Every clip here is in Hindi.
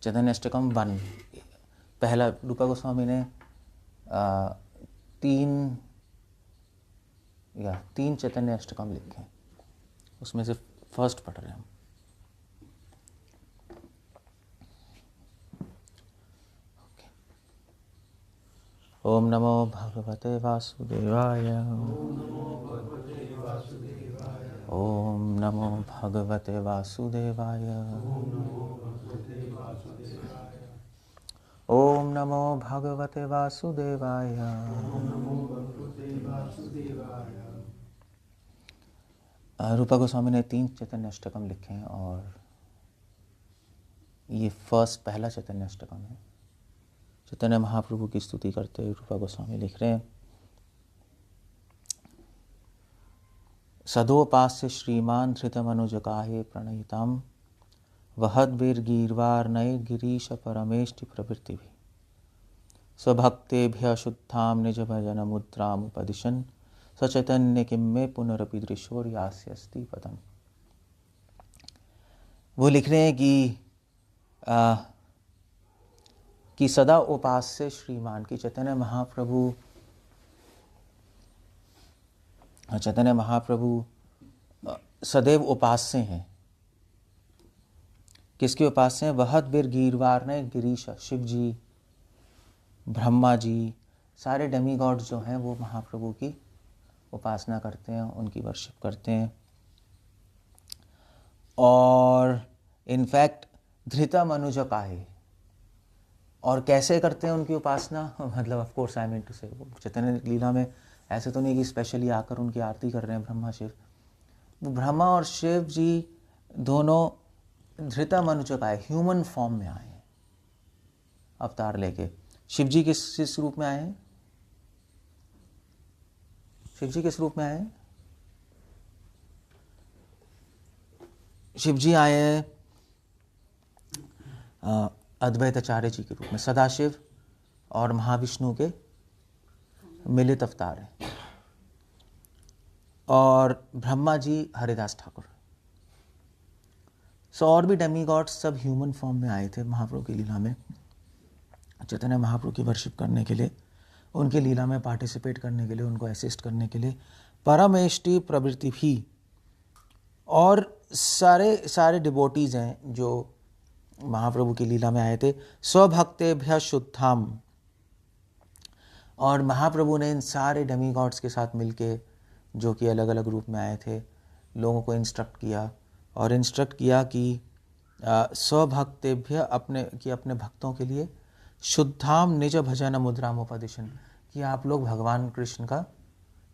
चैतन्य अष्टकम 1, पहला रूपा गोस्वामी ने तीन चैतन्य अष्टकम लिखे, उसमें से फर्स्ट पढ़ रहे हैं हम। ओम नमो भगवते वासुदेवाय। ओम नमो भगवते वासुदेवाय। ओम नमो भगवते वासुदेवाय। रूपा गोस्वामी ने 3 चैतन्य अष्टकम लिखे हैं और ये पहला चैतन्य अष्टकम है। चैतन्य महाप्रभु की स्तुति करते हुए रूपा गोस्वामी लिख रहे हैं, सदोपास्य श्रीमान धृतमनुज काहे प्रणयिताम वहद्वीर गीर्वार नये गिरीश परमेष्टि प्रवृत्ति भी स्वभक्तेभ्य शुद्धाम निज भजन मुद्राम उपदिशन सचैतन्य किम्मे पुनरपि दृशोर्यास्य अस्ति पदम। वो लिख रहे हैं कि सदा उपास्य श्रीमान की चैतन्य महाप्रभु सदैव उपास्य हैं। किसके उपास्य हैं? वहद्वीर गीर्वार ने गिरीश, शिव जी, ब्रह्मा जी, सारे डेमीगॉड जो हैं वो महाप्रभु की उपासना करते हैं, उनकी वर्शिप करते हैं। और इनफैक्ट धृता मनुज काहे, और कैसे करते हैं उनकी उपासना? मतलब of course I mean to say चैतन्य लीला में ऐसे तो नहीं कि स्पेशली आकर उनकी आरती कर रहे हैं ब्रह्मा शिव। वो ब्रह्मा और शिव जी दोनों धृता मनुज काहे, ह्यूमन फॉर्म में आए हैं अवतार लेके। शिव जी किस रूप में आए हैं? शिव जी किस रूप में आए हैं? शिव जी आए हैं अद्वैताचार्य जी के रूप में, सदाशिव और महाविष्णु के मिलित अवतार हैं। और ब्रह्मा जी हरिदास ठाकुर। और भी डेमीगॉड्स सब ह्यूमन फॉर्म में आए थे महाप्रभु की लीला में, चैतन्य महाप्रभु की वर्शिप करने के लिए, उनके लीला में पार्टिसिपेट करने के लिए, उनको असिस्ट करने के लिए। परमेष्टि प्रवृत्ति भी, और सारे डिवोटीज हैं जो महाप्रभु की लीला में आए थे। स्वभक्तेभ्य शुद्धाम, और महाप्रभु ने इन सारे डेमीगॉड्स के साथ मिलके, जो कि अलग अलग रूप में आए थे, लोगों को इंस्ट्रक्ट किया कि स्वभक्तेभ्य अपने भक्तों के लिए शुद्धाम निज भजन मुद्राम उपदिशन, कि आप लोग भगवान कृष्ण का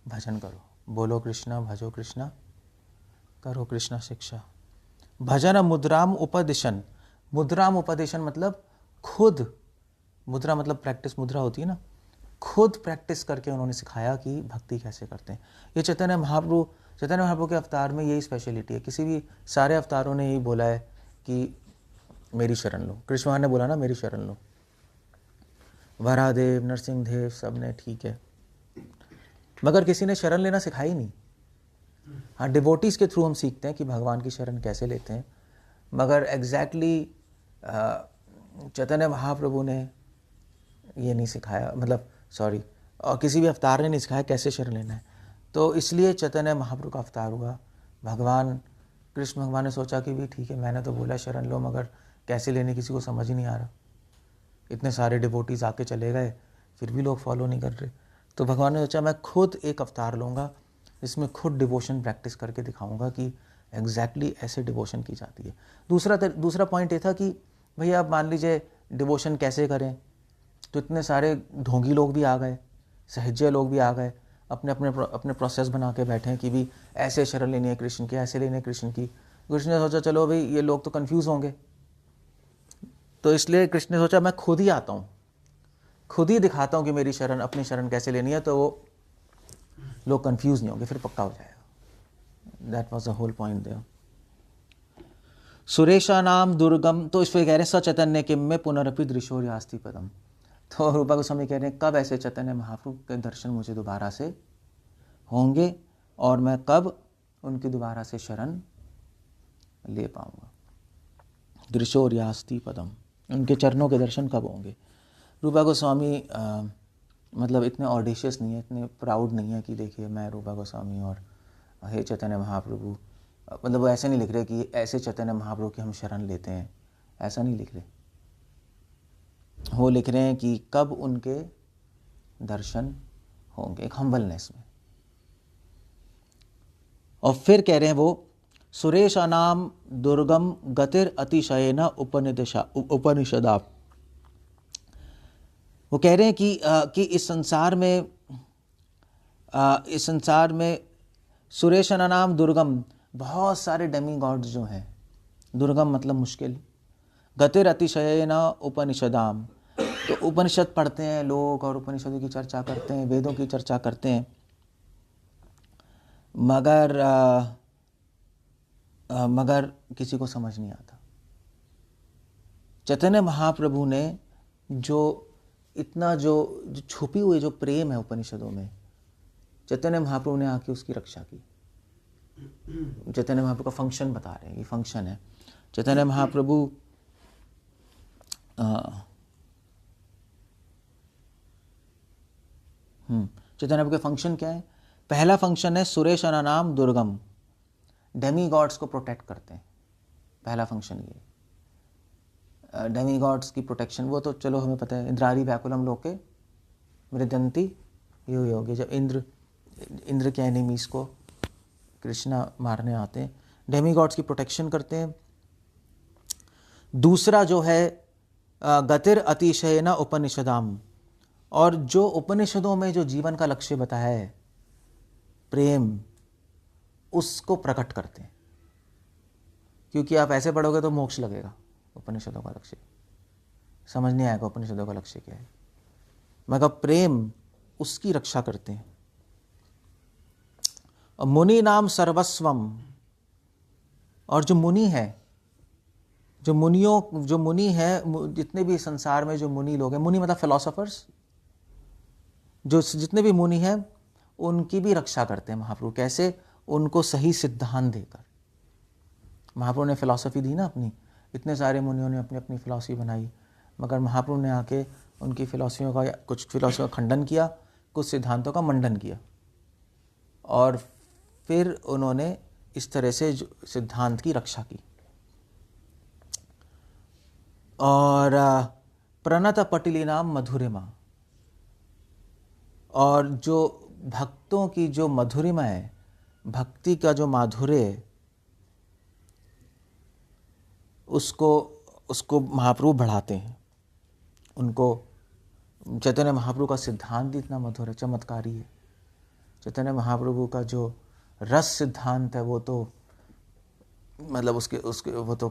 भजन करो। बोलो कृष्णा, भजो कृष्णा, करो कृष्णा शिक्षा। भजन मुद्राम उपदिशन, मुद्राम उपदिशन मतलब खुद, मुद्रा मतलब प्रैक्टिस, मुद्रा होती है ना, खुद प्रैक्टिस करके उन्होंने सिखाया कि भक्ति कैसे करते हैं। ये चैतन्य महाप्रभु के अवतार में यही स्पेशलिटी है। किसी भी सारे अवतारों ने यही बोला है कि मेरी शरण लो। कृष्ण भगवान ने बोला ना, मेरी शरण लो। वरादेव, नरसिंहदेव, सब ने ठीक है, मगर किसी ने शरण लेना सिखाई नहीं। हाँ, डिवोटीज के थ्रू हम सीखते हैं कि भगवान की शरण कैसे लेते हैं, मगर एग्जैक्टली चैतन्य महाप्रभु ने ये नहीं सिखाया, मतलब सॉरी, और किसी भी अवतार ने नहीं सिखाया कैसे शरण लेना है। तो इसलिए चैतन्य महाप्रभु का अवतार हुआ। कृष्ण भगवान ने सोचा कि भी ठीक है, मैंने तो बोला शरण लो, मगर कैसे लेने किसी को समझ ही नहीं आ रहा। इतने सारे डिवोटीज आके चले गए, फिर भी लोग फॉलो नहीं कर रहे। तो भगवान ने सोचा मैं खुद एक अवतार लूँगा, इसमें खुद डिवोशन प्रैक्टिस करके दिखाऊंगा कि एग्जैक्टली ऐसे डिवोशन की जाती है। दूसरा पॉइंट ये था कि भैया आप मान लीजिए डिवोशन कैसे करें, तो इतने सारे ढोंगी लोग भी आ गए, सहज्य लोग भी आ गए, अपने प्रोसेस बना के बैठे हैं कि भी ऐसे शरण लेनी है कृष्ण की, ऐसे लेनी है कृष्ण की। कृष्ण ने सोचा चलो भाई ये लोग तो कंफ्यूज होंगे, तो इसलिए कृष्ण ने सोचा मैं खुद ही आता हूँ, खुद ही दिखाता हूँ कि मेरी शरण, अपनी शरण कैसे लेनी है, तो वो लोग कंफ्यूज नहीं होंगे, फिर पक्का हो जाएगा। That was the whole point there. सुरेशा नाम दुर्गम, तो इस पर कह रहे हैं सचैतन्य किम में पुनरपि दृशोर्यास्ति पदम। तो रूपा गोस्वामी कह रहे हैं कब ऐसे चैतन्य महाप्रभु के दर्शन मुझे दोबारा से होंगे और मैं कब उनकी दोबारा से शरण ले पाऊंगा। दृशोर्यास्ति पदम। उनके चरणों के दर्शन कब होंगे। रूपा गोस्वामी मतलब इतने ऑडिशियस नहीं है, इतने प्राउड नहीं है कि देखिए मैं रूपा गोस्वामी और हे चैतन्य महाप्रभु, मतलब वो ऐसे नहीं लिख रहे कि ऐसे चैतन्य महाप्रभु की हम शरण लेते हैं, ऐसा नहीं लिख रहे। वो लिख रहे हैं कि कब उनके दर्शन होंगे, एक हम्बलनेस में। और फिर कह रहे हैं वो, सुरेशानाम दुर्गम गतिर अतिशयेन उपनिषदा। वो कह रहे हैं कि इस संसार में सुरेशानाम दुर्गम, बहुत सारे डेमी गॉड्स जो हैं, दुर्गम मतलब मुश्किल, गतिर अतिशयेन उपनिषदाम, तो उपनिषद पढ़ते हैं लोग और उपनिषदों की चर्चा करते हैं, वेदों की चर्चा करते हैं, मगर किसी को समझ नहीं आता। चैतन्य महाप्रभु ने जो इतना जो छुपी हुई जो प्रेम है उपनिषदों में, चैतन्य महाप्रभु ने आके उसकी रक्षा की। चैतन्य महाप्रभु का फंक्शन बता रहे हैं, ये फंक्शन है चैतन्य महाप्रभु। चैतन्य महाप्रभु के फंक्शन क्या है? पहला फंक्शन है सुरेशना नाम दुर्गम, डेमी गॉड्स को प्रोटेक्ट करते हैं। पहला फंक्शन ये डेमी गॉड्स की प्रोटेक्शन, वो तो चलो हमें पता है, इंद्रारी व्याकुलम लोके मृदंती यो योगे, जब इंद्र के एनिमीज को कृष्णा मारने आते हैं, डेमी गॉड्स की प्रोटेक्शन करते हैं। दूसरा जो है गतिर अतिशयेन उपनिषदाम, और जो उपनिषदों में जो जीवन का लक्ष्य बताया है प्रेम, उसको प्रकट करते हैं। क्योंकि आप ऐसे पढ़ोगे तो मोक्ष लगेगा, उपनिषदों का लक्ष्य समझ नहीं आएगा, उपनिषदों का लक्ष्य क्या है, मगर प्रेम उसकी रक्षा करते हैं। और मुनि नाम सर्वस्वम, और जो मुनि है, जो मुनि है, जितने भी संसार में जो मुनि लोग हैं, मुनि मतलब फिलोसोफर्स, जो जितने भी मुनि हैं उनकी भी रक्षा करते हैं महाप्रभु। कैसे? उनको सही सिद्धांत देकर। महाप्रभु ने फिलॉसफी दी ना अपनी, इतने सारे मुनियों ने अपनी अपनी फिलॉसफी बनाई, मगर महाप्रभु ने आके उनकी फिलॉसफियों का, कुछ फिलॉसफियों का खंडन किया, कुछ सिद्धांतों का मंडन किया, और फिर उन्होंने इस तरह से सिद्धांत की रक्षा की। और प्रणत पटिली नाम मधुरिमा, और जो भक्तों की जो मधुरिमा है, भक्ति का जो माधुर्य है, उसको महाप्रभु बढ़ाते हैं। उनको चैतन्य महाप्रभु का सिद्धांत इतना मधुर है, चमत्कारी है। चैतन्य महाप्रभु का जो रस सिद्धांत है वो तो मतलब उसके वो तो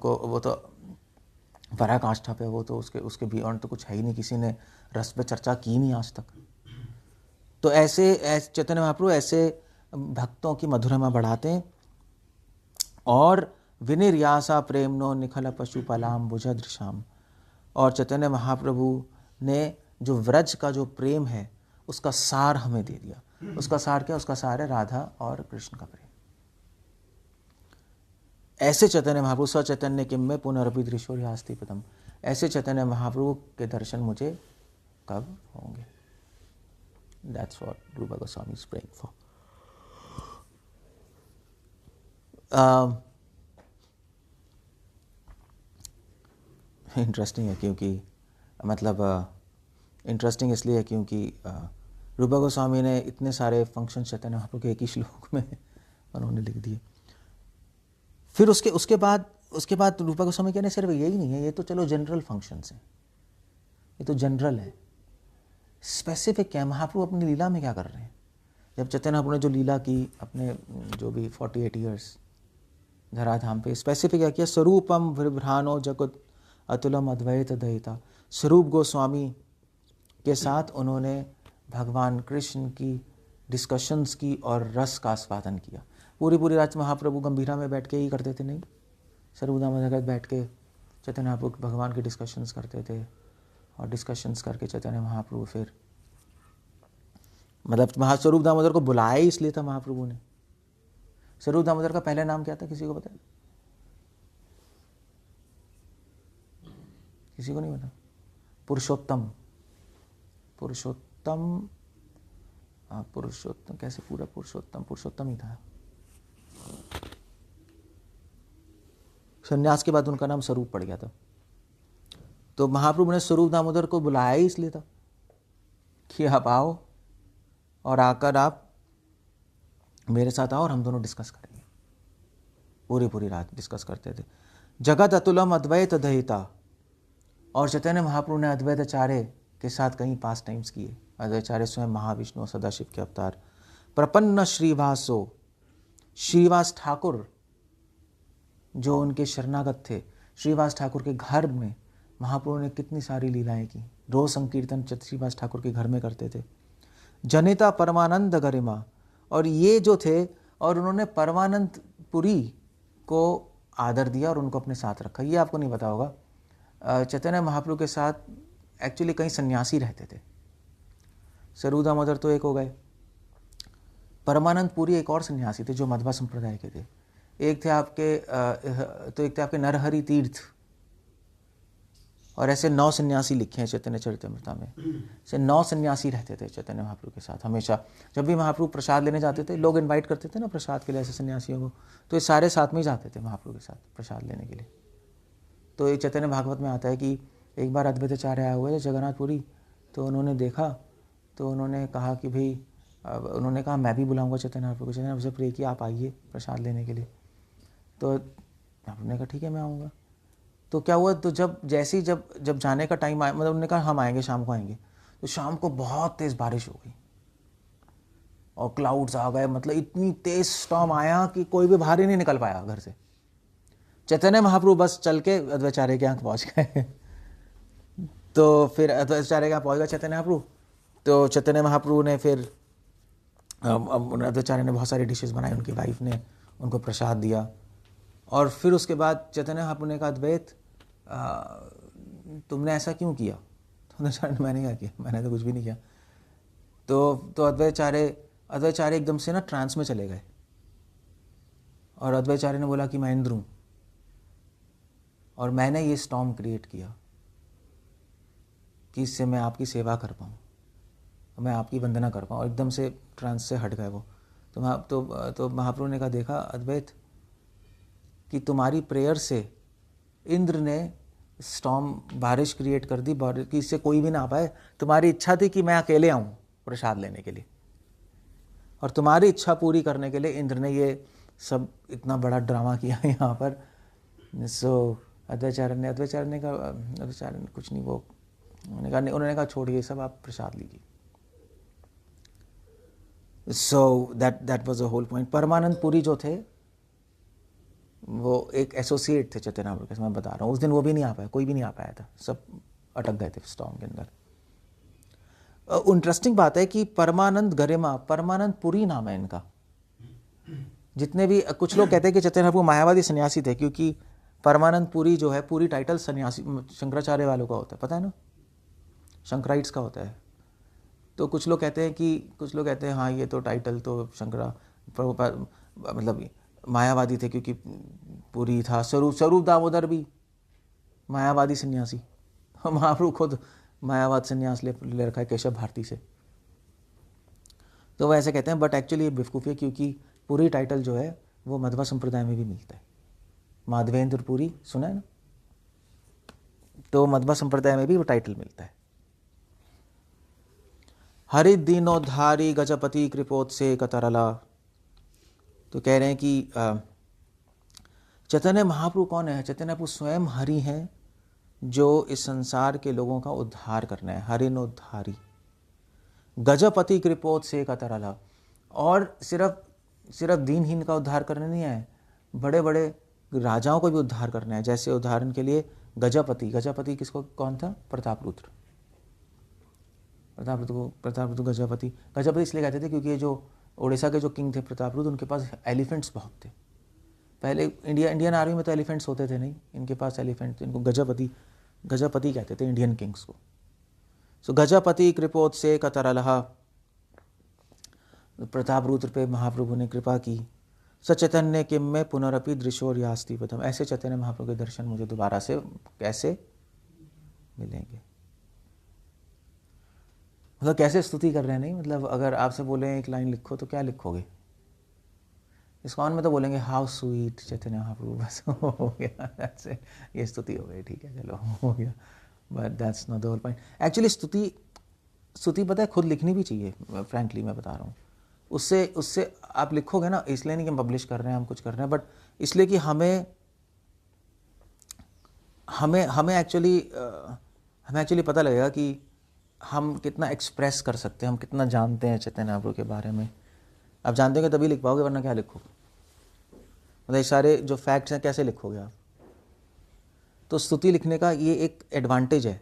पराकाष्ठा पे, वो तो उसके बियॉन्ड तो कुछ है ही नहीं, किसी ने रस पे चर्चा की नहीं आज तक। तो ऐसे चैतन्य महाप्रभु ऐसे भक्तों की मधुरिमा बढ़ाते हैं। और विनिर्यासा प्रेमनो निखल पशुपलाम भुजदृशाम, और चैतन्य महाप्रभु ने जो व्रज का जो प्रेम है उसका सार हमें दे दिया। उसका सार क्या? उसका सार है राधा और कृष्ण का प्रेम। ऐसे चैतन्य महाप्रभु सचैतन्य किम में पुनरपि दृशोर्यास्ति पदम, ऐसे चैतन्य महाप्रभु के दर्शन मुझे कब होंगे? That's what Rupa Goswami is praying for. Interesting है क्योंकि मतलब इंटरेस्टिंग इसलिए है क्योंकि रूपा गोस्वामी ने इतने सारे फंक्शन चैतन्य महाप्रभु के एक ही श्लोक में उन्होंने लिख दिए। फिर उसके बाद रूपा गोस्वामी कहने सिर्फ यही नहीं है, ये तो चलो जनरल फंक्शंस हैं, ये तो जनरल है। स्पेसिफिक क्या है? महाप्रभु अपनी लीला में क्या कर रहे हैं? जब चैतन्य महाप्रभु ने जो लीला की अपने जो भी 48 ईयर्स धराधाम पे, स्पेसिफिक क्या किया? स्वरूपम विभ्रानो जगत अतुलम अद्वैत दयिता, स्वरूप गोस्वामी के साथ उन्होंने भगवान कृष्ण की डिस्कशंस की और रस का आस्वादन किया। पूरी रात महाप्रभु गंभीरा में बैठ के ही करते थे? नहीं, स्वरूप दामोदर बैठ के चैतन्य महाप्रभु भगवान की डिस्कशंस करते थे, और डिस्कशंस करके चैतन्य महाप्रभु फिर मतलब स्वरूप दामोदर को बुलाया ही इसलिए था महाप्रभु ने। स्वरूप दामोदर का पहले नाम क्या था, किसी को पता है? किसी को नहीं पता? पुरुषोत्तम, पुरुषोत्तम, हाँ पुरुषोत्तम, कैसे पूरा पुरुषोत्तम, पुरुषोत्तम ही था। संन्यास के बाद उनका नाम स्वरूप पड़ गया था। तो महाप्रभु ने स्वरूप दामोदर को बुलाया ही इसलिए था कि आप आओ और आकर आप मेरे साथ आओ और हम दोनों डिस्कस करेंगे। पूरी रात डिस्कस करते थे। जगत अतुलम अद्वैत दहिता, और चैतन्य महाप्रभु ने अद्वैताचार्य के साथ कई पास टाइम्स किए। अद्वैताचार्य स्वयं महाविष्णु सदाशिव के अवतार। प्रपन्न श्रीवासो, श्रीवास ठाकुर जो उनके शरणागत थे, श्रीवास ठाकुर के घर में महाप्रभु ने कितनी सारी लीलाएं की। रोज संकीर्तन श्रीवास ठाकुर के घर में करते थे। जनिता परमानंद गरिमा, और ये जो थे और उन्होंने परमानंद पुरी को आदर दिया और उनको अपने साथ रखा। ये आपको नहीं पता होगा, चैतन्य महाप्रभु के साथ एक्चुअली कई सन्यासी रहते थे। स्वरूप दामोदर तो एक हो गए, परमानंद पुरी एक और सन्यासी थे जो मध्वा संप्रदाय के थे। एक थे आपके नरहरि तीर्थ, और ऐसे 9 सन्यासी लिखे हैं चैतन्य चरितामृत में। ऐसे 9 सन्यासी रहते थे चैतन्य महाप्रभु के साथ हमेशा। जब भी महाप्रभु प्रसाद लेने जाते थे, लोग इनवाइट करते थे ना प्रसाद के लिए ऐसे सन्यासियों को, तो ये सारे साथ में ही जाते थे महाप्रभु के साथ प्रसाद लेने के लिए। तो ये चैतन्य भागवत में आता है कि एक बार अद्वैताचार्य आए हुए थे जगन्नाथपुरी, तो उन्होंने देखा, तो उन्होंने कहा कि भाई, उन्होंने कहा मैं भी बुलाऊंगा चैतन्य महाप्रभु को। चैतन्य महाप्रभु से प्रे किया आप आइए प्रसाद लेने के लिए। तो उन्होंने कहा ठीक है मैं आऊँगा। तो क्या हुआ, तो जब जाने का टाइम आया, मतलब उन्होंने कहा हम आएंगे, शाम को आएंगे, तो शाम को बहुत तेज़ बारिश हो गई और क्लाउड्स आ गए, मतलब इतनी तेज़ स्टॉर्म आया कि कोई भी बाहर ही नहीं निकल पाया घर से। चैतन्य महाप्रभु बस चल के अद्वैताचार्य के यहाँ पहुँच गए। तो फिर अद्वैताचार्य के यहाँ पहुँच गया चैतन्य महाप्रभु। तो चैतन्य महाप्रभु ने फिर अद्वैताचार्य ने बहुत सारी डिशेस बनाई, उनकी वाइफ ने उनको प्रसाद दिया। और फिर उसके बाद चैतन्य महाप्रभु ने कहा अद्वैत तुमने ऐसा क्यों किया? तो अद्वैताचार्य ने मैंने क्या किया, मैंने तो कुछ भी नहीं किया। तो अद्वैताचार्य एकदम से ना ट्रांस में चले गए, और अद्वैताचार्य ने बोला कि मैं इंद्र हूँ और मैंने ये स्टॉर्म क्रिएट किया कि इससे मैं आपकी सेवा कर पाऊँ, मैं आपकी वंदना कर पाऊँ। और एकदम से ट्रांस से हट गए वो। तो महाप्रभु ने कहा देखा अद्वैत कि तुम्हारी प्रेयर से इंद्र ने स्टॉर्म बारिश क्रिएट कर दी, कि इससे कोई भी ना आ पाए। तुम्हारी इच्छा थी कि मैं अकेले आऊँ प्रसाद लेने के लिए, और तुम्हारी इच्छा पूरी करने के लिए इंद्र ने ये सब इतना बड़ा ड्रामा किया यहाँ पर। सो अद्वैताचार्य ने कुछ नहीं, वो उन्होंने कहा छोड़िए सब, आप प्रसाद लीजिए। So that was the whole point. Paramanand Puri जो थे वो एक एसोसिएट थे चैतन्य महाप्रभु के, मैं बता रहा हूँ। उस दिन वो भी नहीं आ पाया, कोई भी नहीं आ पाया था, सब अटक गए थे स्टॉर्म के अंदर। इंटरेस्टिंग बात है कि परमानंद गरिमा, परमानंद पुरी नाम है इनका। जितने भी, कुछ लोग कहते हैं कि चैतन्य महाप्रभु मायावादी सन्यासी थे, क्योंकि परमानंद पुरी जो है, पूरी टाइटल सन्यासी शंकराचार्य वालों का होता है, पता है ना, शंकराइट्स का होता है। तो कुछ लोग कहते हैं हाँ ये तो टाइटल तो मतलब मायावादी थे, क्योंकि पुरी था। स्वरूप दामोदर भी मायावादी सन्यासी, महाप्रभु खुद मायावाद सन्यास ले रखा है केशव भारती से। तो वो ऐसे कहते हैं, बट एक्चुअली ये बेवकूफ़ी है, क्योंकि पुरी टाइटल जो है वो मध्वा संप्रदाय में भी मिलता है। माधवेंद्र पुरी सुना है ना, तो मध्वा संप्रदाय में भी वो टाइटल मिलता है। हरि दीनोद्धारी गजपति कृपोत्से कतरला। तो कह रहे हैं कि चैतन्य महाप्रभु कौन है? चैतन्य महाप्रभु स्वयं हरि हैं, जो इस संसार के लोगों का उद्धार करना है। हरिनोद्धारी गजपति कृपोत्से कतरला। और सिर्फ दीनहीन का उद्धार करना नहीं है, बड़े बड़े राजाओं को भी उद्धार करना है। जैसे उदाहरण के लिए गजपति कौन था? प्रतापरुद्र गजपति इसलिए कहते थे क्योंकि ये जो उड़ीसा के जो किंग थे प्रतापरुद्र, उनके पास एलिफेंट्स बहुत थे। पहले इंडियन आर्मी में तो एलिफेंट्स होते थे नहीं, इनके पास एलिफेंट, इनको गजपति कहते थे इंडियन किंग्स को। सो गजपति कृपोत्से कतरलहा, प्रतापरुद्र पे महाप्रभु ने कृपा की। सचैतन्य किम में पुनरपि दृशोर्यास्ति प्रथम। ऐसे चैतन्य महाप्रभु के दर्शन मुझे दोबारा से कैसे मिलेंगे। मतलब कैसे स्तुति कर रहे हैं, नहीं मतलब अगर आपसे बोले एक लाइन लिखो तो क्या लिखोगे? इस्कॉन में तो बोलेंगे हाउ स्वीट चैतन्य महाप्रभु, बस हो गया, दैट्स इट, ये स्तुति हो गई, ठीक है चलो हो गया, but that's not the whole point. Actually स्तुति पता है खुद लिखनी भी चाहिए, फ्रैंकली मैं बता रहा हूँ। उससे आप लिखोगे ना, इसलिए नहीं कि हम पब्लिश कर रहे हैं, हम कुछ कर रहे हैं, बट इसलिए कि हमें एक्चुअली पता लगेगा कि हम कितना एक्सप्रेस कर सकते हैं, हम कितना जानते हैं चैतन्य महाप्रभु के बारे में। आप जानते हो कि तभी लिख पाओगे, वरना क्या लिखोगे? मतलब ये सारे जो फैक्ट्स हैं कैसे लिखोगे आप? तो स्तुति लिखने का ये एक एडवांटेज है।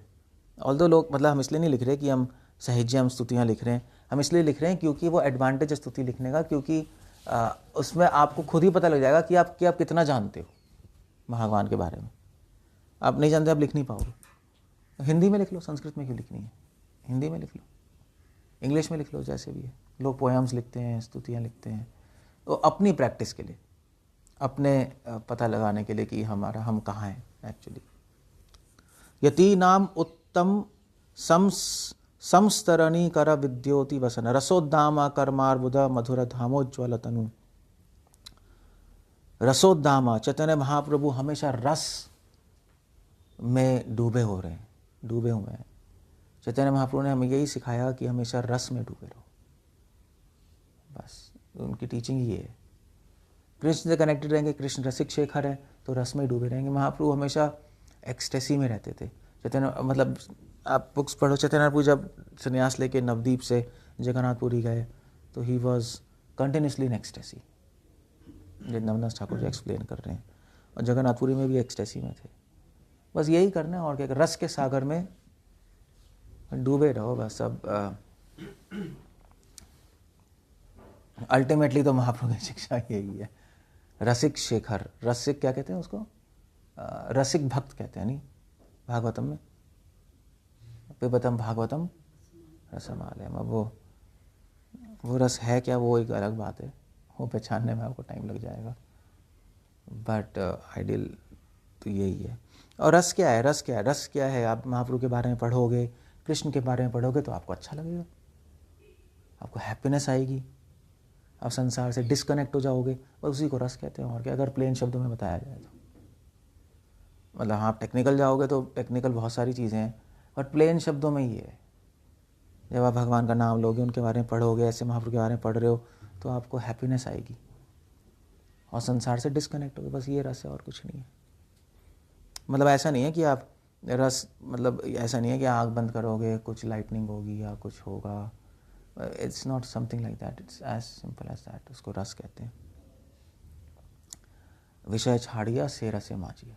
ऑल्दो लोग मतलब हम इसलिए नहीं लिख रहे कि हम साहिज्य हम स्तुतियाँ लिख रहे हैं, हम इसलिए लिख रहे हैं क्योंकि वो एडवांटेज है स्तुति लिखने का, क्योंकि उसमें आपको खुद ही पता लग जाएगा कि आप कितना जानते हो भगवान के बारे में। आप नहीं जानते, आप लिख नहीं पाओगे। हिंदी में लिख लो, संस्कृत में क्यों लिखनी है? हिंदी में लिख लो, इंग्लिश में लिख लो, जैसे भी है। लोग पोएम्स लिखते हैं, स्तुतियाँ लिखते हैं, तो अपनी प्रैक्टिस के लिए, अपने पता लगाने के लिए कि हम कहाँ हैं एक्चुअली। यति नाम उत्तम संस्तरणी कर विद्योति वसन रसोद्दामा कर्मार्बुद मधुर धामोज्वल तनु। रसोद्दामा, चैतन्य महाप्रभु हमेशा रस में डूबे हुए हैं। चैतन्य महाप्रभु ने हमें यही सिखाया कि हमेशा रस में डूबे रहो, बस उनकी टीचिंग ये है। कृष्ण से कनेक्टेड रहेंगे, कृष्ण रसिक शेखर है तो रस में डूबे रहेंगे। महाप्रभु हमेशा एक्सटेसी में रहते थे। चैतन्य मतलब आप बुक्स पढ़ो, चैतन्य महाप्रभु जब संन्यास लेके नवदीप से जगन्नाथपुरी गए तो he was continuously in ecstasy, Navnath Thakur ji explain कर रहे हैं, और जगन्नाथपुरी में भी एक्सटेसी में थे। बस यही करना है और क्या, रस के सागर में डूबे रहो बस। अब अल्टीमेटली तो महाप्रभु की शिक्षा यही है। रसिक शेखर, रसिक क्या कहते हैं उसको? रसिक भक्त कहते हैं, नहीं भागवतम में, पिबतम भागवतम रसमालयम। अब वो रस है क्या, वो एक अलग बात है, वो पहचानने में आपको टाइम लग जाएगा, बट आइडियल तो यही है। और रस क्या है? रस क्या है? आप महाप्रभु के बारे में पढ़ोगे, कृष्ण के बारे में पढ़ोगे तो आपको अच्छा लगेगा, आपको हैप्पीनेस आएगी, आप संसार से डिस्कनेक्ट हो जाओगे, और उसी को रस कहते हैं। और क्या, अगर प्लेन शब्दों में बताया जाए तो, मतलब हाँ आप टेक्निकल जाओगे तो टेक्निकल बहुत सारी चीज़ें हैं, बट प्लेन शब्दों में ये है। जब आप भगवान का नाम लोगे, उनके बारे में पढ़ोगे, ऐसे महाप्रभु के बारे में पढ़ रहे हो, तो आपको हैप्पीनेस आएगी और संसार से डिस्कनेक्ट होगे। बस ये रस है और कुछ नहीं है। मतलब ऐसा नहीं है कि आप रस, मतलब ऐसा नहीं है कि आँख बंद करोगे कुछ लाइटनिंग होगी या कुछ होगा। It's not something like that, it's as simple as that. उसको रस कहते हैं। विषय छाड़िया से रसे माजिया।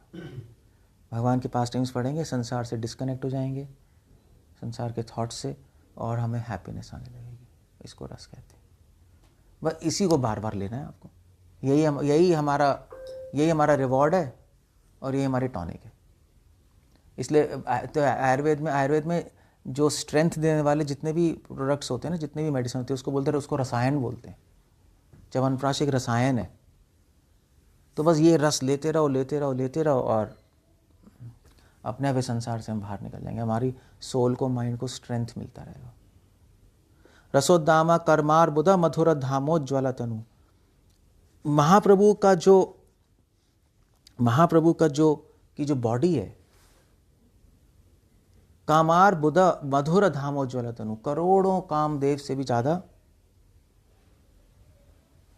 भगवान के पास टाइम्स पढ़ेंगे, संसार से डिस्कनेक्ट हो जाएंगे, संसार के थॉट्स से, और हमें हैप्पीनेस आने लगेगी। इसको रस कहते हैं। बस इसी को बार बार लेना है आपको। यही हमारा रिवॉर्ड है और यही हमारी टॉनिक है। इसलिए तो आयुर्वेद में जो स्ट्रेंथ देने वाले जितने भी प्रोडक्ट्स होते हैं ना, जितने भी मेडिसिन होती है, उसको बोलते हैं, उसको रसायन बोलते हैं। च्यवनप्राश एक रसायन है। तो बस ये रस लेते रहो और अपने आप संसार से हम बाहर निकल जाएंगे। हमारी सोल को, माइंड को स्ट्रेंथ मिलता रहेगा। रसोद्दामा कर्मार बुधा मधुर धामोज्वल तनु। महाप्रभु का जो बॉडी है, कामार बुधा मधुर धामोज्वल तनु, करोड़ों कामदेव से भी ज्यादा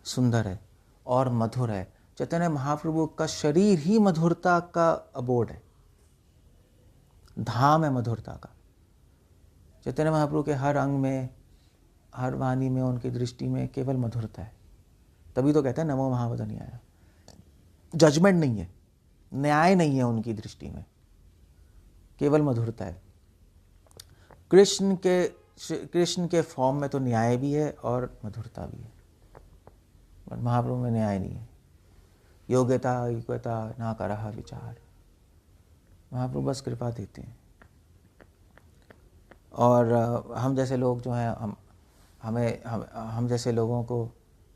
सुंदर है और मधुर है। चैतन्य महाप्रभु का शरीर ही मधुरता का अबोर्ड है, धाम है मधुरता का। चैतन्य महाप्रभु के हर अंग में, हर वाणी में, उनकी दृष्टि में केवल मधुरता है। तभी तो कहते हैं नमो महावदन्याय। जजमेंट नहीं है, न्याय नहीं है उनकी दृष्टि में, केवल मधुरता है। कृष्ण के फॉर्म में तो न्याय भी है और मधुरता भी है, बट महाप्रभु में न्याय नहीं है। योग्यता ना करहा विचार। महाप्रभु बस कृपा देते हैं। और हम जैसे लोग जो हैं, हम जैसे लोगों को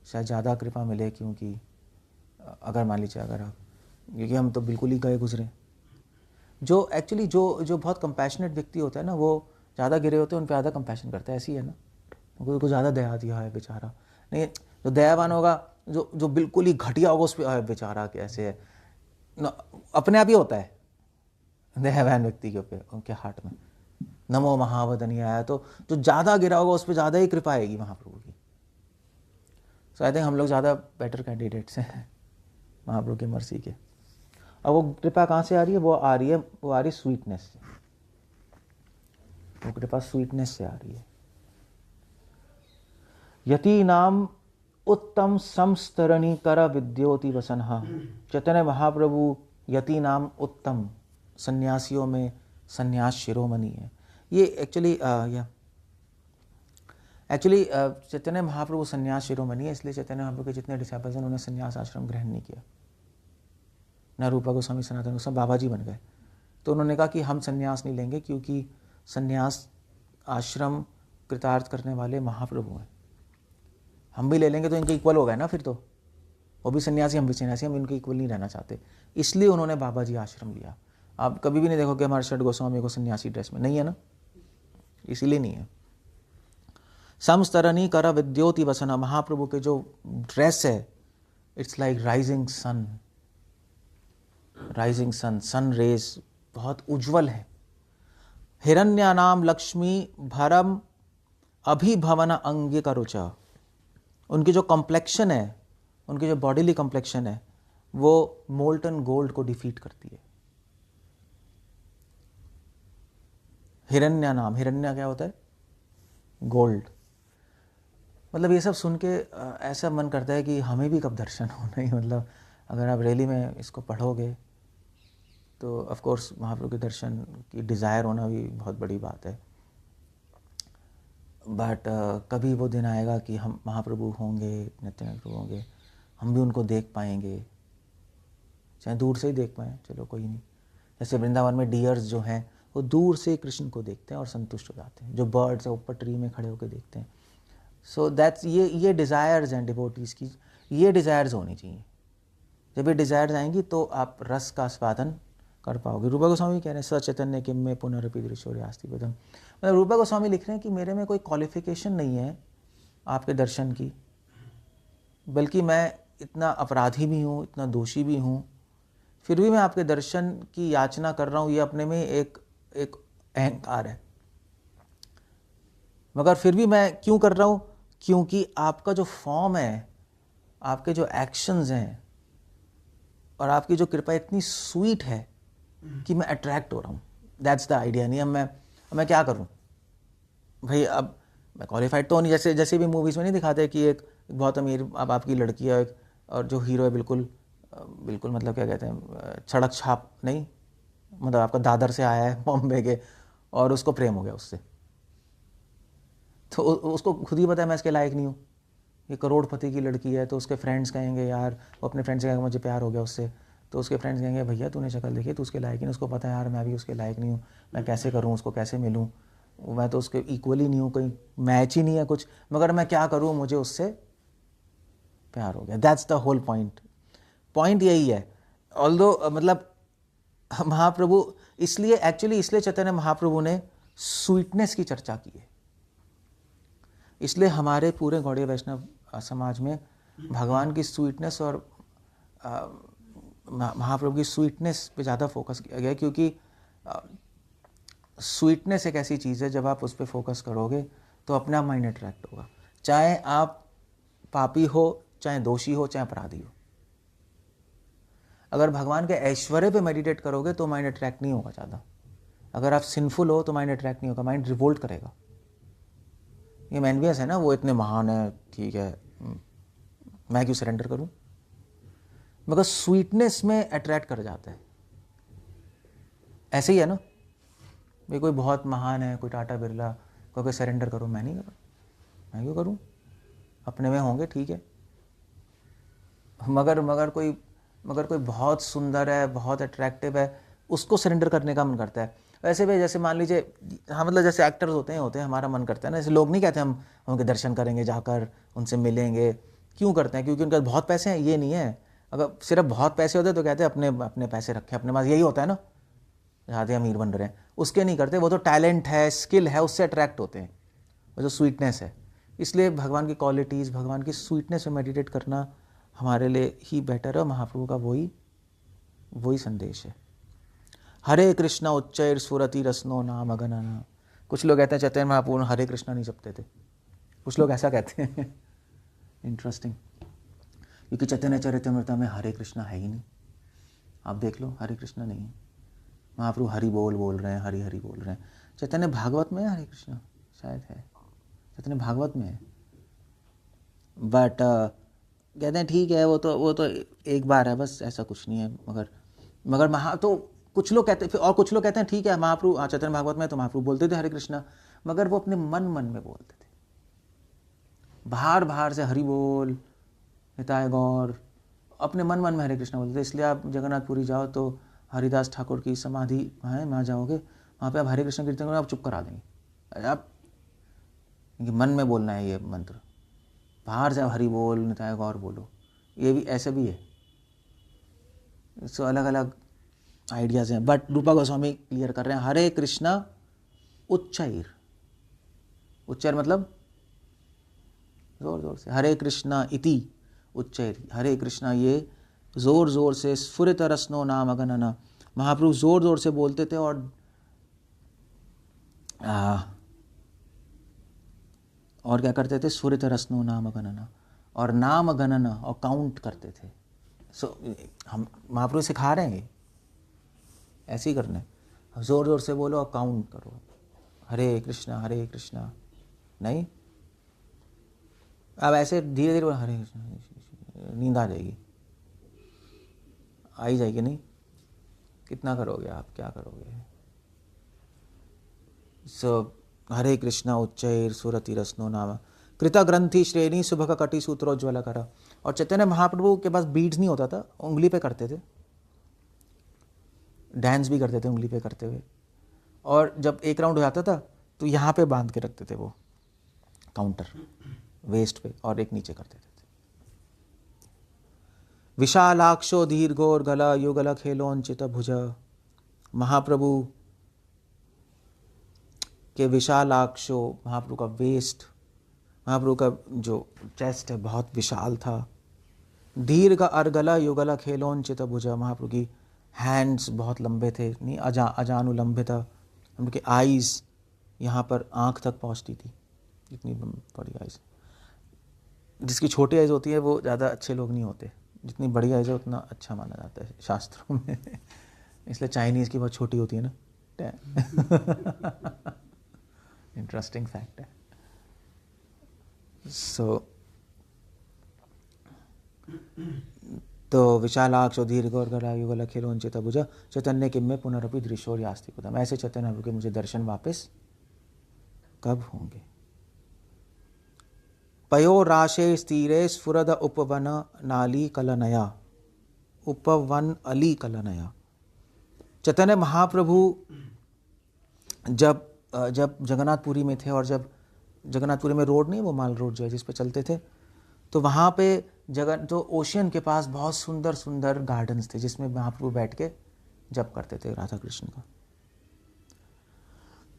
शायद ज़्यादा कृपा मिले, क्योंकि अगर मान लीजिए क्योंकि हम तो बिल्कुल ही गए गुजरे, जो एक्चुअली जो बहुत कंपैशनेट व्यक्ति होता है ना, वो ज़्यादा गिरे होते हैं उन पर ज़्यादा कंपैशन करता है, ऐसी है ना, उनको ज़्यादा दया दिया है बेचारा। नहीं, जो दयावान होगा, जो बिल्कुल ही घटिया होगा उस पर बेचारा कैसे है, अपने आप ही होता है दयावान व्यक्ति के ऊपर, उनके हार्ट में नमो महावदनीय आया, तो जो ज़्यादा गिरा होगा उस पर ज़्यादा ही कृपा आएगी महाप्रभु की। सो आई थिंक हम लोग ज़्यादा बेटर कैंडिडेट्स हैं महाप्रभु की मर्सी के। अब वो कृपा कहाँ से आ रही है? वो आ रही है स्वीटनेस से, वो कृपा स्वीटनेस से आ रही है। यति नाम उत्तम संस्तरणी कर विद्योति वसनहा। चैतन्य महाप्रभु यति नाम उत्तम, सन्यासियों में सन्यास शिरोमणि है। ये एक्चुअली चैतन्य महाप्रभु सन्यास शिरोमणि है, इसलिए चैतन्य महाप्रभु के जितने डिसाइपल्स हैं उन्होंने सन्यास आश्रम ग्रहण नहीं किया। न रूपा गोस्वामी, सनातन गोस्वामी बाबा जी बन गए, तो उन्होंने कहा कि हम सन्यास नहीं लेंगे क्योंकि सन्यास आश्रम कृतार्थ करने वाले महाप्रभु हैं, हम भी ले लेंगे तो इनके इक्वल हो गए ना, फिर तो वो भी सन्यासी हम भी सन्यासी, हम इनके इक्वल नहीं रहना चाहते, इसलिए उन्होंने बाबा जी आश्रम लिया। आप कभी भी नहीं देखोगे हमारे षट गोस्वामी को सन्यासी ड्रेस में, नहीं है ना, इसीलिए नहीं है। समस्तरणी कर विद्योति वसना, महाप्रभु के जो ड्रेस है it's like rising sun, rising sun rays बहुत उज्जवल है। हिरण्या नाम लक्ष्मी भरम अभिभवन अंग करुचा, उनकी जो कॉम्प्लेक्शन है, उनकी जो बॉडीली कॉम्प्लेक्शन है वो मोल्टन गोल्ड को डिफीट करती है। हिरण्या नाम, हिरण्या क्या होता है? गोल्ड। मतलब ये सब सुन के ऐसा मन करता है कि हमें भी कब दर्शन होना ही, मतलब अगर आप रैली में इसको पढ़ोगे तो ऑफ कोर्स महाप्रभु के दर्शन की डिज़ायर होना भी बहुत बड़ी बात है, बट कभी वो दिन आएगा कि हम महाप्रभु होंगे, नित्यानंद प्रभु होंगे, हम भी उनको देख पाएंगे, चाहे दूर से ही देख पाएँ, चलो कोई नहीं। जैसे वृंदावन में डियर्स जो हैं वो दूर से कृष्ण को देखते हैं और संतुष्ट हो जाते हैं, जो बर्ड्स है ऊपर ट्री में खड़े होकर देखते हैं। सो दैट्स ये डिज़ायर्स हैं डिवोटीज़ की, ये डिज़ायर्स होनी चाहिए। जब ये डिज़ायर्स आएंगी तो आप रस का आस्वादन कर पाओगे। रूपा गोस्वामी कह रहे हैं सचैतन्य किम में पुनरपि दृश्योर्यास्ति पदम, मतलब रूपा गोस्वामी लिख रहे हैं कि मेरे में कोई क्वालिफिकेशन नहीं है आपके दर्शन की, बल्कि मैं इतना अपराधी भी हूँ, इतना दोषी भी हूँ, फिर भी मैं आपके दर्शन की याचना कर रहा हूँ। ये अपने में एक अहंकार है, मगर फिर भी मैं क्यों कर रहा हूँ? क्योंकि आपका जो फॉर्म है, आपके जो एक्शंस हैं और आपकी जो कृपा इतनी स्वीट है कि मैं अट्रैक्ट हो रहा हूँ। That's the idea. नहीं अब मैं क्या करूँ भाई, अब मैं क्वालिफाइड तो नहीं, जैसे भी मूवीज़ में नहीं दिखाते कि एक बहुत अमीर अब आपकी लड़की है और जो हीरो है बिल्कुल मतलब क्या कहते हैं, सड़क छाप नहीं, मतलब आपका दादर से आया है बॉम्बे के और उसको प्रेम हो गया उससे, तो उसको खुद ही पता है मैं इसके लायक नहीं हूँ, ये करोड़पति की लड़की है। तो उसके फ्रेंड्स कहेंगे यार, वो अपने फ्रेंड्स कहेंगे मुझे प्यार हो गया उससे, तो उसके फ्रेंड्स कहेंगे भैया तूने शक्ल देखी, तू उसके लायक ही नहीं। उसको पता है यार मैं भी उसके लायक नहीं हूँ, मैं कैसे करूँ, उसको कैसे मिलूँ, मैं तो उसके इक्वली नहीं हूँ, कोई मैच ही नहीं है कुछ, मगर मैं क्या करूँ, मुझे उससे प्यार हो गया। दैट्स द होल पॉइंट यही है। ऑल्दो मतलब महाप्रभु इसलिए चैतन्य महाप्रभु ने स्वीटनेस की चर्चा की है, इसलिए हमारे पूरे गौड़ीय वैष्णव समाज में भगवान की स्वीटनेस और महाप्रभु की स्वीटनेस पे ज़्यादा फोकस किया गया, क्योंकि स्वीटनेस एक ऐसी चीज़ है जब आप उस पर फोकस करोगे तो अपने आप माइंड अट्रैक्ट होगा, चाहे आप पापी हो, चाहे दोषी हो, चाहे अपराधी हो। अगर भगवान के ऐश्वर्य पे मेडिटेट करोगे तो माइंड अट्रैक्ट नहीं होगा ज़्यादा। अगर आप सिंफुल हो तो माइंड अट्रैक्ट नहीं होगा, माइंड रिवोल्ट करेगा। ये मैनवियस है ना, वो इतने महान है, ठीक है, मैं क्यों सरेंडर करूं, मगर स्वीटनेस में अट्रैक्ट कर जाता है। ऐसे ही है ना भाई, कोई बहुत महान है, कोई टाटा बिरला, कोई सरेंडर करो, मैं नहीं करूँ, मैं क्यों करूँ, अपने में होंगे ठीक है, मगर कोई बहुत सुंदर है, बहुत अट्रैक्टिव है, उसको सरेंडर करने का मन करता है। वैसे भी जैसे मान लीजिए, हाँ मतलब जैसे एक्टर्स होते हैं हमारा मन करता है ना, जैसे लोग नहीं कहते हम उनके दर्शन करेंगे, जाकर उनसे मिलेंगे, क्यों करते हैं? क्योंकि उनके पास बहुत पैसे हैं, ये नहीं है। अगर सिर्फ बहुत पैसे होते तो कहते हैं अपने पैसे रखे अपने पास, यही होता है ना। चाहते अमीर बन रहे हैं, उसके नहीं करते। वो तो टैलेंट है, स्किल है, उससे अट्रैक्ट होते हैं, वो जो स्वीटनेस है। इसलिए भगवान की क्वालिटीज़, भगवान की स्वीटनेस में मेडिटेट करना हमारे लिए ही बेटर है। महाप्रभु का वही संदेश है। हरे कृष्णा उच्चैर स्फुरति रसनो नाम अगनना। कुछ लोग कहते हैं चैतन्य महाप्रभु हरे कृष्णा नहीं जपते थे, कुछ लोग ऐसा कहते हैं। इंटरेस्टिंग, क्योंकि चैतन्य चरितमृत में हरे कृष्णा है ही नहीं। आप देख लो, हरे कृष्णा नहीं है। महाप्रभु हरि बोल रहे हैं, हरि हरि बोल रहे हैं। चैतन्य भागवत में है हरे कृष्णा, शायद है, चैतन्य भागवत में है। बट कहते हैं ठीक है, वो तो एक बार है बस, ऐसा कुछ नहीं है। मगर तो कुछ लोग कहते हैं, और कुछ लोग कहते हैं ठीक है महाप्रभु चैतन्य भागवत में तो महाप्रभु बोलते थे हरे कृष्णा, मगर वो अपने मन में बोलते थे। बाहर से हरि बोल, निताय गौर, अपने मन में हरे कृष्णा बोलते थे। इसलिए आप जगन्नाथपुरी जाओ तो हरिदास ठाकुर की समाधि है, वहाँ जाओगे, वहाँ पे आप हरे कृष्ण कीर्तन करोगे, आप चुप करा देंगे। आप मन में बोलना है ये मंत्र, बाहर से आप हरि बोल, निताय गौर बोलो, ये भी ऐसे भी है। सो अलग अलग आइडियाज़ हैं। बट रूपा गोस्वामी क्लियर कर रहे हैं, हरे कृष्णा उच्चैर, उच्चैर मतलब जोर से, हरे कृष्णा इति उच्चैर, हरे कृष्णा ये जोर से, स्फुरित रसनो नाम अगनना। महाप्रभु जोर से बोलते थे और क्या करते थे, स्फुरित रसनो नाम गणना, और नाम गणना, और काउंट करते थे। हम महाप्रभु सिखा रहे हैं ऐसे ही करने, जोर से बोलो और काउंट करो, हरे कृष्णा नहीं। अब ऐसे धीरे धीरे हरे कृष्णा, नींद आ जाएगी, आ ही जाएगी नहीं। कितना करोगे आप, क्या करोगे। हरे कृष्णा उच्चैर सुरति रसनो नाम कृता ग्रंथि श्रेणी सुभग कटी सूत्रोज्वल कर। और चैतन्य महाप्रभु के पास बीड्स नहीं होता था, उंगली पे करते थे, डांस भी करते थे उंगली पे करते हुए। और जब एक राउंड हो जाता था तो यहाँ पे बांध के रखते थे वो काउंटर वेस्ट पे, और एक नीचे करते थे। विशालाक्षो दीर्घोर गला युगल खेलोंचित भुज। महाप्रभु के विशालाक्षो, महाप्रभु का वेस्ट, महाप्रभु का जो चेस्ट है बहुत विशाल था। दीर्घ अर्गला युगला खेलोंचित भुजा, महाप्रभु की हैंड्स बहुत लंबे थे, नहीं अजानुलंबित। उनके आईज यहाँ पर आँख तक पहुँचती थी, इतनी बड़ी आईज। जिसकी छोटी आईज होती है वो ज़्यादा अच्छे लोग नहीं होते, जितनी बड़ी आईज है उतना अच्छा माना जाता है शास्त्रों में। इसलिए चाइनीज़ की बहुत छोटी होती है ना। इंटरेस्टिंग फैक्ट है। तो विशालाक्ष दीर्घ और गला युगल खेलोंचित भुज चैतन्य किम में पुनरपि दृश्योर यास्ति कुतम। ऐसे चैतन्य के मुझे दर्शन वापस कब होंगे। पयो राशे स्थिरे स्फुरद उपवन नाली कलनया, उपवन अली कलनया। चैतन्य महाप्रभु जब जगन्नाथपुरी में थे, और जब जगन्नाथपुरी में रोड नहीं, वो माल रोड जो है जिस पे चलते थे, तो वहाँ पे तो ओशियन के पास बहुत सुंदर सुंदर गार्डन्स थे जिसमें महाप्रभु बैठ के जप करते थे राधा कृष्ण का।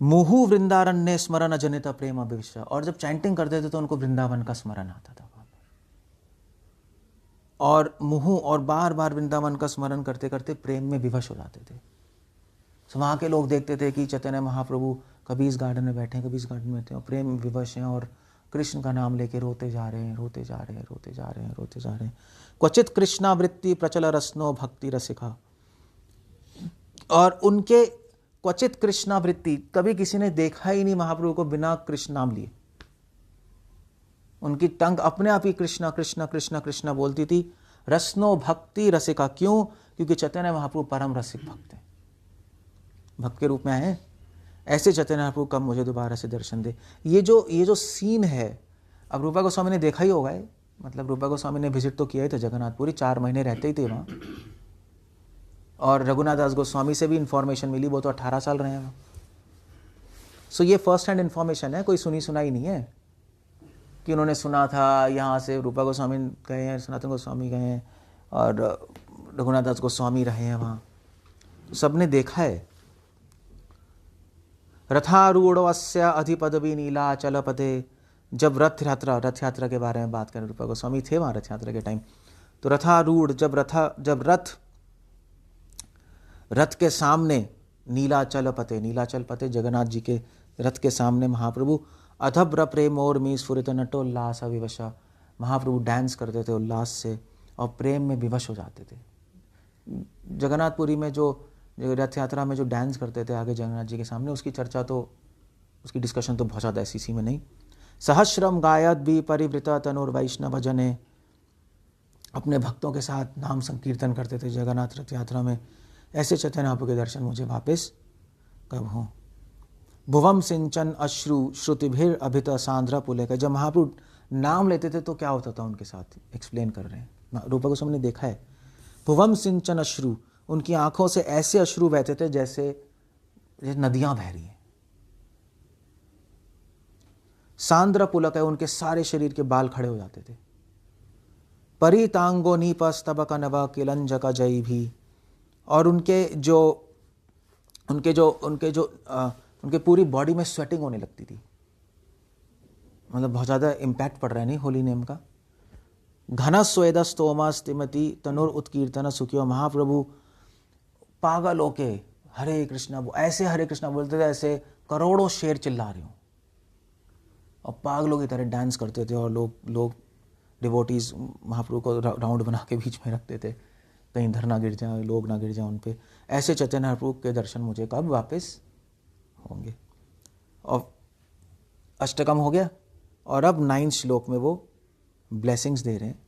मुहु वृंदारण्य स्मरण जनित प्रेम अभिविश्य। और जब चैंटिंग करते थे तो उनको वृंदावन का स्मरण आता था वहाँ पर, और मुहु और बार बार वृंदावन का स्मरण करते करते प्रेम में विवश हो जाते थे। तो वहाँ के लोग देखते थे कि चैतन्य महाप्रभु कभी इस गार्डन में बैठे हैं, कभी इस गार्डन में बैठे हैं, और प्रेम विवश हैं, और कृष्ण का नाम लेके रोते जा रहे हैं। क्वचित कृष्णावृत्ति प्रचल रसनो भक्ति रसिका। और उनके क्वचित कृष्णावृत्ति, कभी किसी ने देखा ही नहीं महाप्रभु को बिना कृष्ण नाम लिए। उनकी टंग अपने आप ही कृष्णा कृष्णा कृष्णा कृष्णा बोलती थी। रसनो भक्ति रसिका, क्यों? क्योंकि चैतन्य महाप्रभु परम रसिक भक्त हैं, भक्त के रूप में आए हैं। ऐसे चैतन्य महाप्रभु कब मुझे दोबारा से दर्शन दे। ये जो सीन है, अब रूपा गोस्वामी ने देखा ही होगा, मतलब रूपा गोस्वामी ने विजिट तो किया ही था जगन्नाथपुरी, 4 महीने रहते ही थे वहाँ। और रघुनाथ दास गोस्वामी से भी इंफॉर्मेशन मिली, वो तो 18 साल रहे हैं वहाँ। सो ये फर्स्ट हैंड इन्फॉर्मेशन है, कोई सुनी सुनाई नहीं है कि उन्होंने सुना था यहाँ से रूपा गोस्वामी गए हैं, सनातन गोस्वामी गए हैं और रघुनाथ दास गोस्वामी रहे हैं वहाँ। सब ने देखा है। रथारूढ़स्य अधिपदवी नीलाचलपते। जब रथ यात्रा के बारे में बात करें, रूपा गोस्वामी थे वहाँ रथ यात्रा के टाइम। तो रथारूढ़, जब रथ के सामने नीलाचल पते जगन्नाथ जी के रथ के सामने महाप्रभु अधभ्र प्रेमोर्मी स्फुरित नटोल्लास विवशा, महाप्रभु डांस करते थे उल्लास से और प्रेम में विवश हो जाते थे। जगन्नाथपुरी में जो रथ यात्रा में जो डांस करते थे आगे जगन्नाथ जी के सामने, उसकी चर्चा तो, उसकी डिस्कशन तो बहुत ज़्यादा ऐसी में नहीं। सहस्रम गायत भी परिवृता तनुर्वैष्णव भजने, अपने भक्तों के साथ नाम संकीर्तन करते थे जगन्नाथ रथ यात्रा में। ऐसे चैतन्य महाप्रभु के दर्शन मुझे वापस कब हों। भुवम सिंचन अश्रु श्रुतिभिर अभित सांद्रा पुले का, जब महाप्रभु नाम लेते थे तो क्या होता था उनके साथ, एक्सप्लेन कर रहे हैं। रूपा गोस्वामी ने देखा है, भुवम सिंचन अश्रु, उनकी आंखों से ऐसे अश्रु बहते थे जैसे नदियां बह रही हैं। सांद्र पुलक है, उनके सारे शरीर के बाल खड़े हो जाते थे। परितांगो नीपस तबका नवा किलंज का जय भी, और उनके पूरी बॉडी में स्वेटिंग होने लगती थी, मतलब बहुत ज़्यादा इम्पैक्ट पड़ रहा है नहीं होली नेम का। घन स्वेदस तोमस तिमति तनुर उत्कीर्तन सुखियो, महाप्रभु पागल होके हरे कृष्णा ऐसे हरे कृष्णा बोलते थे ऐसे करोड़ों शेर चिल्ला रहे हो, और पागलों की तरह डांस करते थे। और लोग डिवोटीज महाप्रभु को राउंड बना के बीच में रखते थे, कहीं धर ना गिर जाए, लोग ना गिर जाए उन पे। ऐसे चैतन्य महाप्रभु के दर्शन मुझे कब वापस होंगे। और अष्टकम हो गया, और अब 9 श्लोक में वो ब्लेसिंग्स दे रहे हैं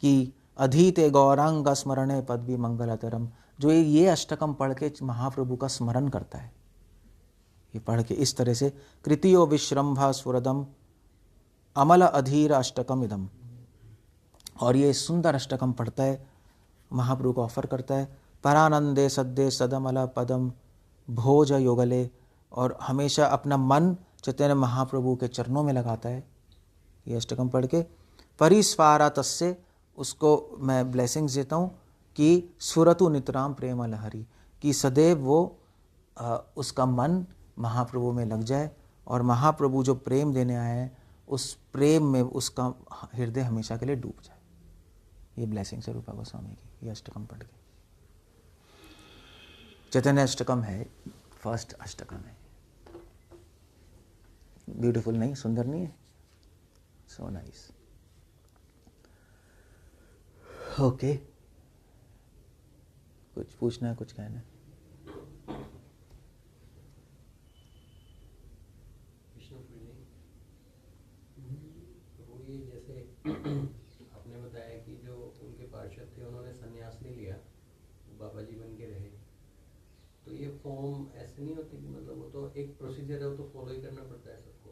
कि अधीते गौरांग स्मरणे पदवी मंगलतरम। जो ये अष्टकम पढ़ के महाप्रभु का स्मरण करता है, ये पढ़ के इस तरह से, कृतियो विश्रम्भा स्वरदम अमल अधीर अष्टकम इदम, और ये सुंदर अष्टकम पढ़ता है, महाप्रभु को ऑफर करता है। परानंदे सद्दे सदमल पदम भोज योगले, और हमेशा अपना मन चैतन्य महाप्रभु के चरणों में लगाता है ये अष्टकम पढ़ के। परिस्वारा तस्य, उसको मैं ब्लेसिंग्स देता हूँ कि सुरतु नितराम प्रेम लहरी, कि सदैव वो उसका मन महाप्रभु में लग जाए, और महाप्रभु जो प्रेम देने आए हैं उस प्रेम में उसका हृदय हमेशा के लिए डूब जाए। ये ब्लेसिंग्स है रूपा गोस्वामी की, ये अष्टकम पढ़ के। चैतन्य अष्टकम है, फर्स्ट अष्टकम है। ब्यूटीफुल नहीं, सुंदर नहीं है, सो नाइस। ओके, कुछ पूछना है, कुछ कहना है? जैसे आपने बताया कि जो उनके पार्षद थे उन्होंने संन्यास नहीं लिया, बाबा जी बन के रहे, तो ये फॉर्म ऐसे नहीं होती कि मतलब वो तो एक प्रोसीजर है, वो तो फॉलो ही करना पड़ता है सबको।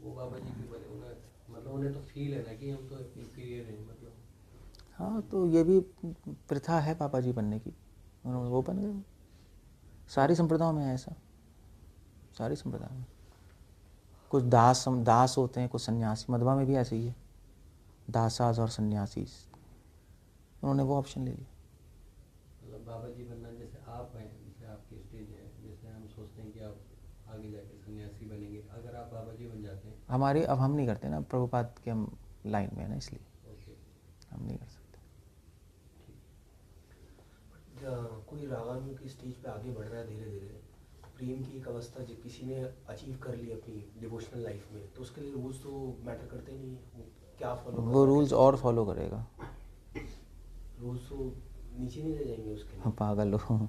वो बाबा जी भी बने, उन्हें मतलब उन्हें तो फील है ना कि हम तो इंफीरियर हैं मतलब। हाँ, तो ये भी प्रथा है बाबा जी बनने की, उन्होंने वो बन गए। सारी संप्रदायों में है ऐसा, सारी संप्रदायों में। कुछ दास होते हैं, कुछ सन्यासी, मध्वा में भी ऐसे ही है, दासाज और सन्यासी, उन्होंने वो ऑप्शन ले लिया। मतलब बाबा जी बनना, जैसे आप हैं, जैसे आपकी स्टेज है, जैसे हम सोचते हैं कि आप आगे जाके सन्यासी बनेंगे, अगर आप बाबा जी बन जाते हैं हमारे, अब हम नहीं करते ना, प्रभुपाद के हम लाइन में है ना, इसलिए हम नहीं कर सकते। कोई रागानु की स्टेज पे आगे बढ़ रहा है धीरे धीरे, प्रेम की एक अवस्था जब किसी ने अचीव कर ली अपनी डिवोशनल लाइफ में, तो उसके लिए रूल्स तो मैटर करते नहीं, वो क्या फॉलो, वो रूल्स और फॉलो करेगा, रूल्स तो नीचे नहीं ले जाएंगे उसके लिए। पागल लोग,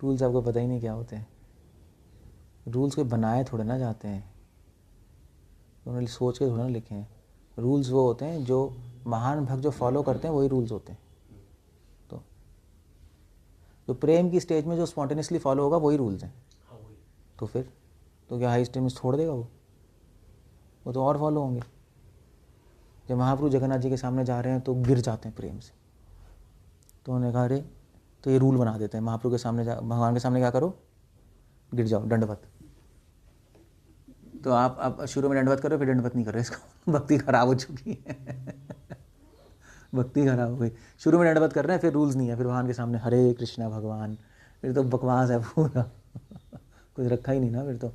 रूल्स आपको पता ही नहीं क्या होते हैं। रूल्स कोई बनाए थोड़े ना जाते हैं, उन्होंने सोच के थोड़ा ना लिखे हैं। रूल्स वो होते हैं जो महान भक्त जो फॉलो करते हैं, वही रूल्स होते हैं। तो प्रेम की स्टेज में जो स्पॉन्टेनियसली फॉलो होगा वही रूल्स हैं। हाँ, वही। तो फिर तो क्या हाई स्टेज में छोड़ देगा वो तो और फॉलो होंगे। जब महाप्रभु जगन्नाथ जी के सामने जा रहे हैं तो गिर जाते हैं प्रेम से, तो उन्होंने कहा अरे, तो ये रूल बना देते हैं, महाप्रभु के सामने भगवान के सामने क्या करो, गिर जाओ, दंडवत। तो आप शुरू में दंडवत करो, फिर दंडवत नहीं कर रहे, इसको भक्ति खराब हो चुकी है भक्ति खराब हो गई। शुरू में दंडवत कर रहे हैं, फिर रूल्स नहीं है, फिर भगवान के सामने हरे कृष्णा भगवान, फिर तो बकवास है पूरा कुछ रखा ही नहीं ना फिर तो।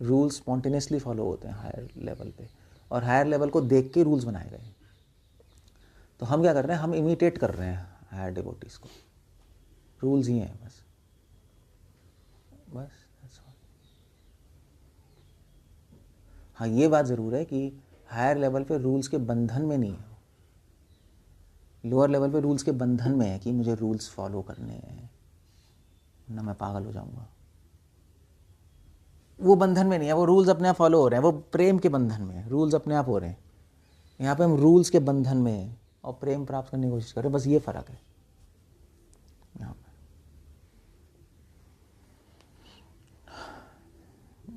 रूल्स स्पॉन्टेनियसली फॉलो होते हैं हायर लेवल पे, और हायर लेवल को देख के रूल्स बनाए गए। तो हम क्या कर रहे हैं, हम इमिटेट कर रहे हैं हायर डिवोटीज को। रूल्स ही हैं बस that's all। हाँ ये बात ज़रूर है कि हायर लेवल पे रूल्स के बंधन में नहीं है, लोअर लेवल पे रूल्स के बंधन में है कि मुझे रूल्स फॉलो करने हैं, ना मैं पागल हो जाऊंगा। वो बंधन में नहीं है, वो रूल्स अपने आप फॉलो हो रहे हैं, वो प्रेम के बंधन में है, रूल्स अपने आप हो रहे हैं। यहाँ पे हम रूल्स के बंधन में हैं और प्रेम प्राप्त करने की कोशिश कर रहे हैं, बस ये फ़र्क है यहाँ पे।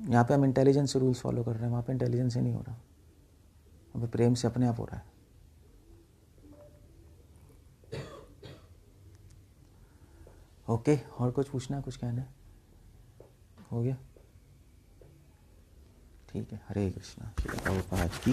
यहाँ पे हम इंटेलिजेंस से रूल्स फॉलो कर रहे हैं, वहाँ पे इंटेलिजेंस से नहीं हो रहा, वहाँ पे प्रेम से अपने आप हो रहा है। ओके, और कुछ पूछना है, कुछ कहना है? हो गया, ठीक है। हरे कृष्णा। श्री प्रभुपाद की